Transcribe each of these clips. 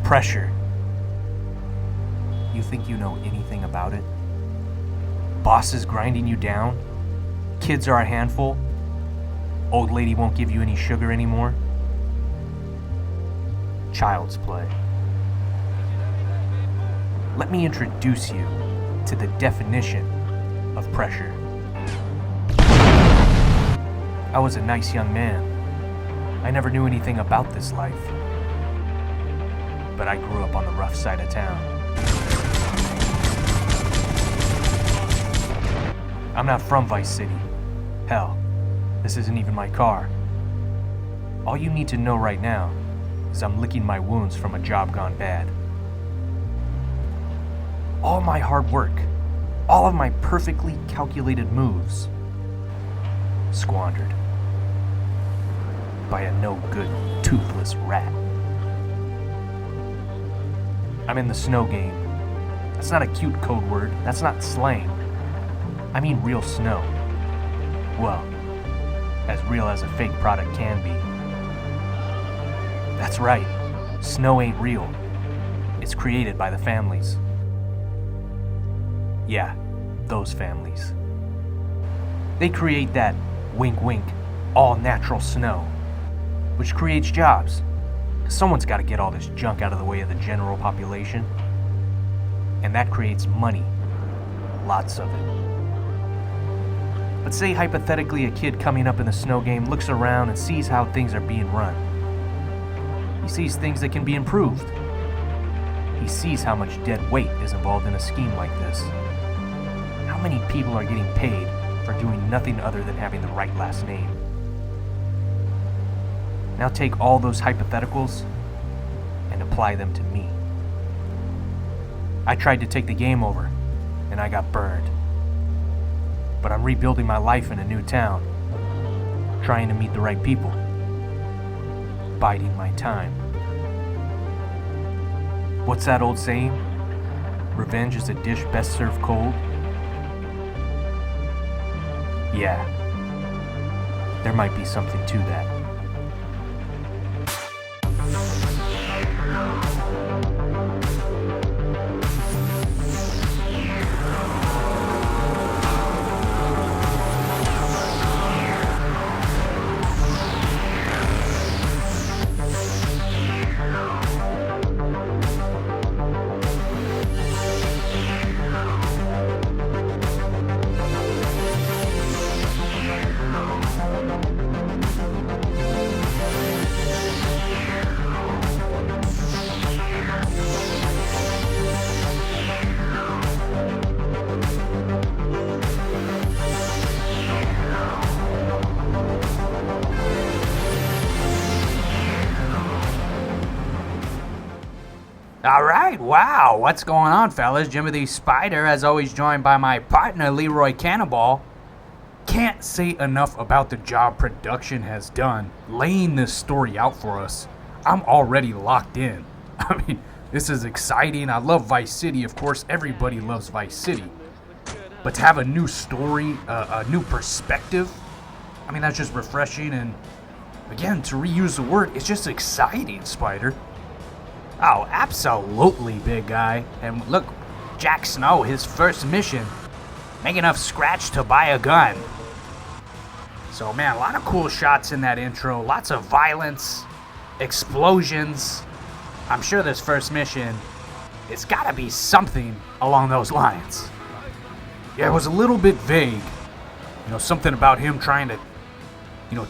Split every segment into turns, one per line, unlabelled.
Pressure. You think you know anything about it? Bosses grinding you down? Kids are a handful? Old lady won't give you any sugar anymore? Child's play. Let me introduce you to the definition of pressure. I was a nice young man. I never knew anything about this life. But I grew up on the rough side of town. I'm not from Vice City. Hell, this isn't even my car. All you need to know right now is I'm licking my wounds from a job gone bad. All my hard work, all of my perfectly calculated moves, squandered by a no-good, toothless rat. I'm in the Snowe game. That's not a cute code word. That's not slang. I mean real snow. Well, as real as a fake product can be. That's right. Snow ain't real. It's created by the families. Yeah, those families. They create that wink wink, all natural snow, which creates jobs. Someone's got to get all this junk out of the way of the general population. And that creates money. Lots of it. But say hypothetically a kid coming up in the Snowe game looks around and sees how things are being run. He sees things that can be improved. He sees how much dead weight is involved in a scheme like this. How many people are getting paid for doing nothing other than having the right last name? Now take all those hypotheticals and apply them to me. I tried to take the game over, and I got burned. But I'm rebuilding my life in a new town, trying to meet the right people, biding my time. What's that old saying? Revenge is a dish best served cold? Yeah, there might be something to that.
Alright, wow, what's going on, fellas? Jimothy Spyder, as always, joined by my partner, LeRoy Cannonball. Can't say enough about the job production has done, laying this story out for us. I'm already locked in. I mean, this is exciting. I love Vice City, of course, everybody loves Vice City. But to have a new story, a new perspective, I mean, that's just refreshing, and again, to reuse the word, it's just exciting, Spyder. Oh, absolutely, big guy. And look, Jack Snowe, his first mission, make enough scratch to buy a gun. So, man, a lot of cool shots in that intro. Lots of violence, explosions. I'm sure this first mission, it's gotta be something along those lines. Yeah, it was a little bit vague. You know, something about him trying to,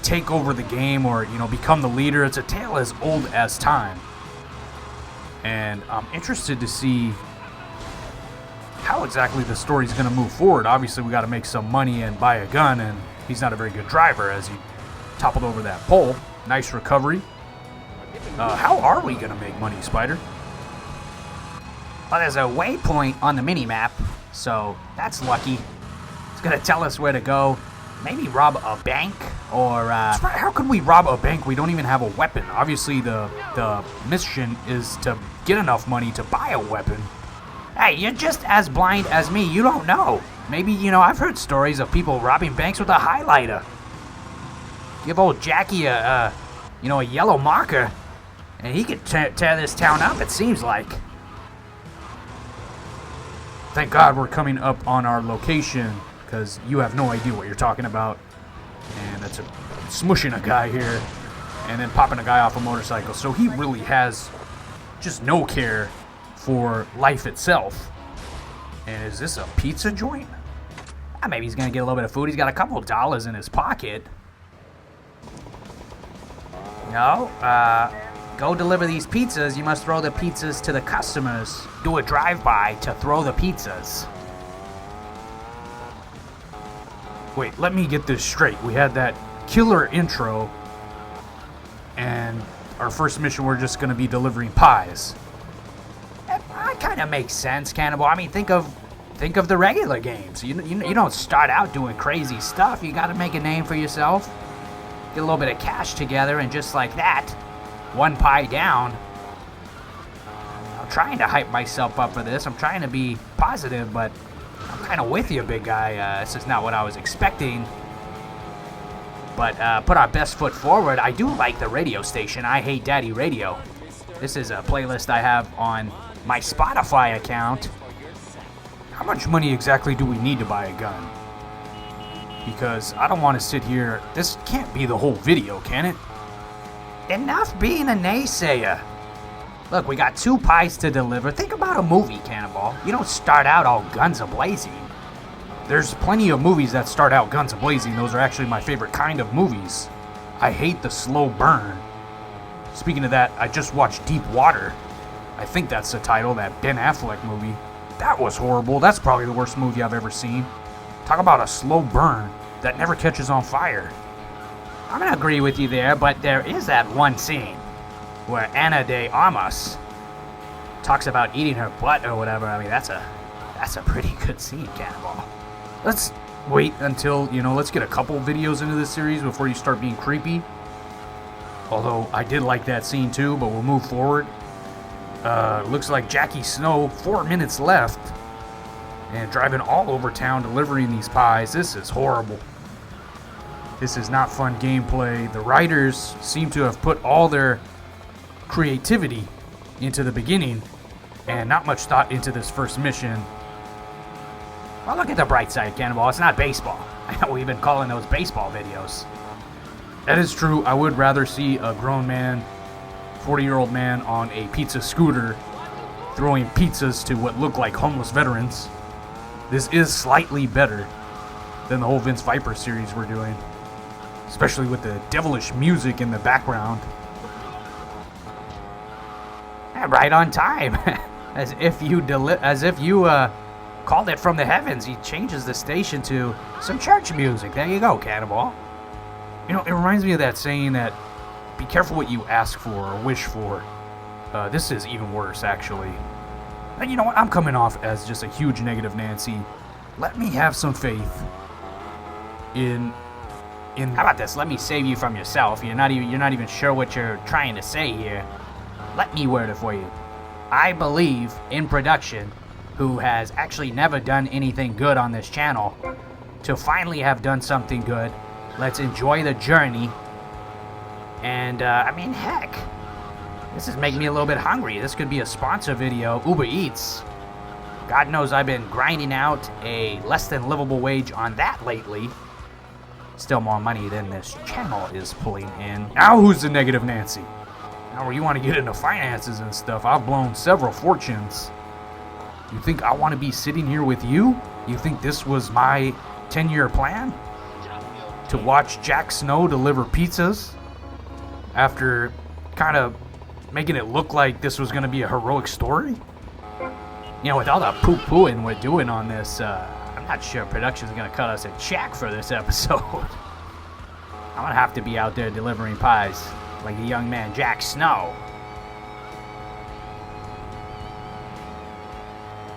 take over the game or, become the leader. It's a tale as old as time. And I'm interested to see how exactly the story's going to move forward. Obviously, we got to make some money and buy a gun, and he's not a very good driver as he toppled over that pole. Nice recovery. How are we going to make money, Spyder?
Well, there's a waypoint on the mini-map, so that's lucky. It's going to tell us where to go. Maybe rob a bank, or
How can we rob a bank? We don't even have a weapon. Obviously, the mission is to get enough money to buy a weapon.
Hey, you're just as blind as me. You don't know. Maybe, I've heard stories of people robbing banks with a highlighter. Give old Jackie a yellow marker. And he could tear this town up, it seems like.
Thank God we're coming up on our location, because you have no idea what you're talking about. And that's smushing a guy here, and then popping a guy off a motorcycle. So he really has just no care for life itself. And is this a pizza joint?
Maybe he's gonna get a little bit of food. He's got a couple of dollars in his pocket. No, go deliver these pizzas. You must throw the pizzas to the customers. Do a drive-by to throw the pizzas.
Wait, let me get this straight. We had that killer intro, and our first mission, we're just gonna be delivering pies.
That kind of makes sense, Cannonball. I mean, think of the regular games. You don't start out doing crazy stuff. You got to make a name for yourself. Get a little bit of cash together, and just like that, one pie down. I'm trying to hype myself up for this. I'm trying to be positive, but I'm kind of with you, big guy. This is not what I was expecting. But put our best foot forward. I do like the radio station. I Hate Daddy Radio. This is a playlist I have on my Spotify account.
How much money exactly do we need to buy a gun? Because I don't want to sit here. This can't be the whole video, can it?
Enough being a naysayer. Look, we got 2 pies to deliver. Think about a movie, Cannonball. You don't start out all guns a-blazing.
There's plenty of movies that start out guns a-blazing. Those are actually my favorite kind of movies. I hate the slow burn. Speaking of that, I just watched Deep Water. I think that's the title, that Ben Affleck movie. That was horrible. That's probably the worst movie I've ever seen. Talk about a slow burn that never catches on fire.
I'm going to agree with you there, but there is that one scene where Ana de Armas talks about eating her butt or whatever. I mean, that's a pretty good scene, Cannonball.
Let's wait until, let's get a couple videos into this series before you start being creepy. Although, I did like that scene too, but we'll move forward. Looks like Jackie Snowe, 4 minutes left. And driving all over town delivering these pies. This is horrible. This is not fun gameplay. The writers seem to have put all their creativity into the beginning and not much thought into this first mission.
Well, look at the bright side, Cannonball. It's not baseball. We've been calling those baseball videos.
That is true. I would rather see a grown man, 40-year-old man on a pizza scooter throwing pizzas to what look like homeless veterans. This is slightly better than the whole Vince Viper series we're doing, especially with the devilish music in the background.
Right on time. as if you called it from the heavens. He changes the station to some church music. There you go, Cannonball.
It reminds me of that saying that be careful what you ask for or wish for. This is even worse, actually. And you know what? I'm coming off as just a huge negative Nancy. Let me have some faith in.
How about this? Let me save you from yourself. You're not even sure what you're trying to say here. Let me word it for you. I believe in production, who has actually never done anything good on this channel, to finally have done something good. Let's enjoy the journey. And heck. This is making me a little bit hungry. This could be a sponsor video. Uber Eats. God knows I've been grinding out a less than livable wage on that lately. Still more money than this channel is pulling in.
Now who's the negative Nancy? Now where you want to get into finances and stuff, I've blown several fortunes. You think I want to be sitting here with you? You think this was my 10-year plan? To watch Jack Snowe deliver pizzas? After kind of making it look like this was going to be a heroic story?
With all the poo-pooing we're doing on this, I'm not sure production's going to cut us a check for this episode. I'm going to have to be out there delivering pies like the young man Jack Snowe.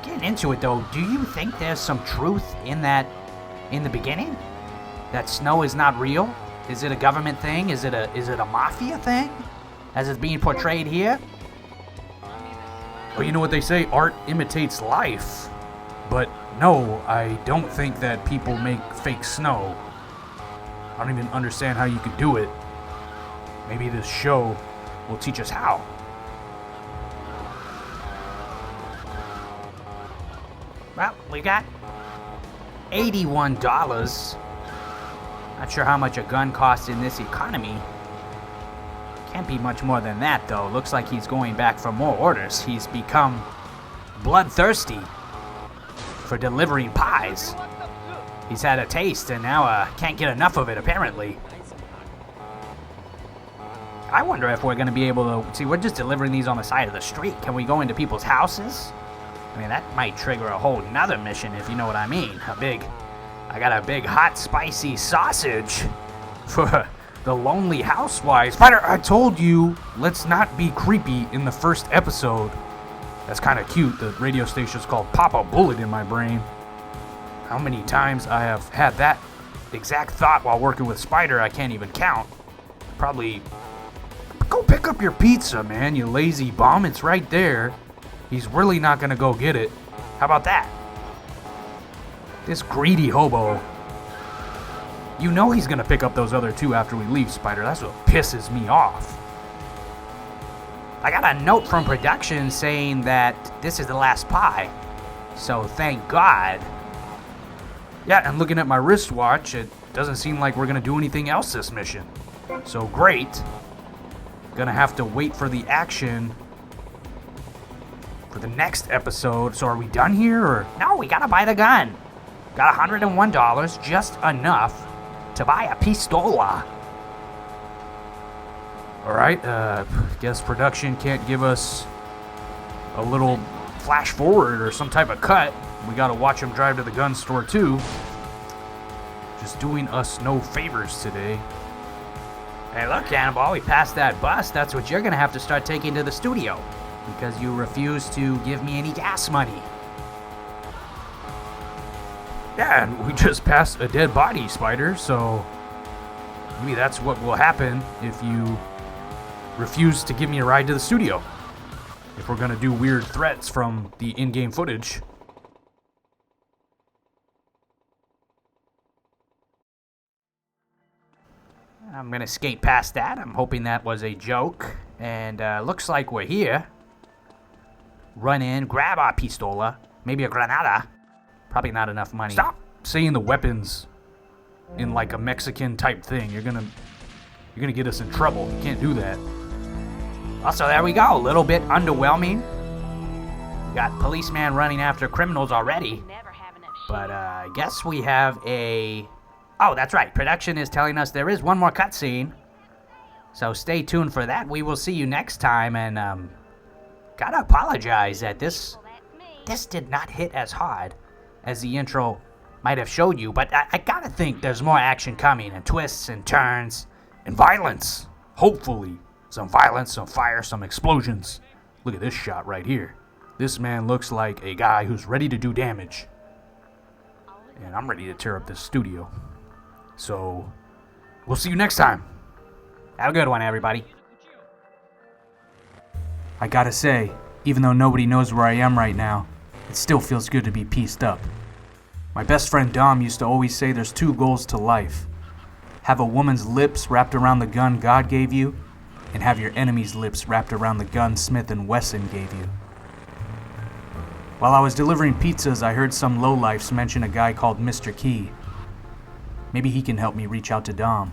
Getting into it, though, do you think there's some truth in the beginning? That Snowe is not real? Is it a government thing? Is it a mafia thing? As it's being portrayed here?
Well, you know what they say, art imitates life. But no, I don't think that people make fake snow. I don't even understand how you could do it. Maybe this show will teach us how.
Well, we got $81. Not sure how much a gun costs in this economy. Can't be much more than that, though. Looks like he's going back for more orders. He's become bloodthirsty for delivering pies. He's had a taste and now can't get enough of it, apparently. I wonder if we're going to be able to... See, we're just delivering these on the side of the street. Can we go into people's houses? I mean, that might trigger a whole nother mission, if you know what I mean. I got a big hot spicy sausage for the lonely housewives.
Spyder, I told you, let's not be creepy in the first episode. That's kind of cute. The radio station's called Pop a Bullet in my brain. How many times I have had that exact thought while working with Spyder, I can't even count. Probably... Go pick up your pizza, man, you lazy bum. It's right there. He's really not gonna go get it. How about that? This greedy hobo. You know he's gonna pick up those other two after we leave, Spyder. That's what pisses me off.
I got a note from production saying that this is the last pie. So thank God.
Yeah, and looking at my wristwatch, it doesn't seem like we're gonna do anything else this mission. So great. Gonna have to wait for the action for the next episode. So are we done here, or?
No, we gotta buy the gun. Got $101, just enough to buy a pistola.
Alright, guess production can't give us a little flash forward or some type of cut. We gotta watch him drive to the gun store too. Just doing us no favors today.
Hey, look, Cannonball, we passed that bus. That's what you're gonna have to start taking to the studio, because you refuse to give me any gas money.
Yeah, and we just passed a dead body, Spyder, so maybe that's what will happen if you refuse to give me a ride to the studio. If we're gonna do weird threats from the in-game footage.
I'm gonna skate past that. I'm hoping that was a joke. And looks like we're here. Run in, grab our pistola, maybe a granada. Probably not enough money.
Stop saying the weapons in like a Mexican type thing. You're gonna get us in trouble. You can't do that.
Also, there we go. A little bit underwhelming. We got policeman running after criminals already. But I guess we have a... Oh, that's right. Production is telling us there is one more cutscene. So stay tuned for that. We will see you next time. And gotta apologize that this did not hit as hard as the intro might have showed you. But I gotta think there's more action coming, and twists and turns
and violence. Hopefully. Some violence, some fire, some explosions. Look at this shot right here. This man looks like a guy who's ready to do damage. And I'm ready to tear up this studio. So, we'll see you next time.
Have a good one, everybody.
I gotta say, even though nobody knows where I am right now, it still feels good to be pieced up. My best friend Dom used to always say there's two goals to life. Have a woman's lips wrapped around the gun God gave you, and have your enemy's lips wrapped around the gun Smith & Wesson gave you. While I was delivering pizzas, I heard some lowlifes mention a guy called Mr. Key. Maybe he can help me reach out to Dom.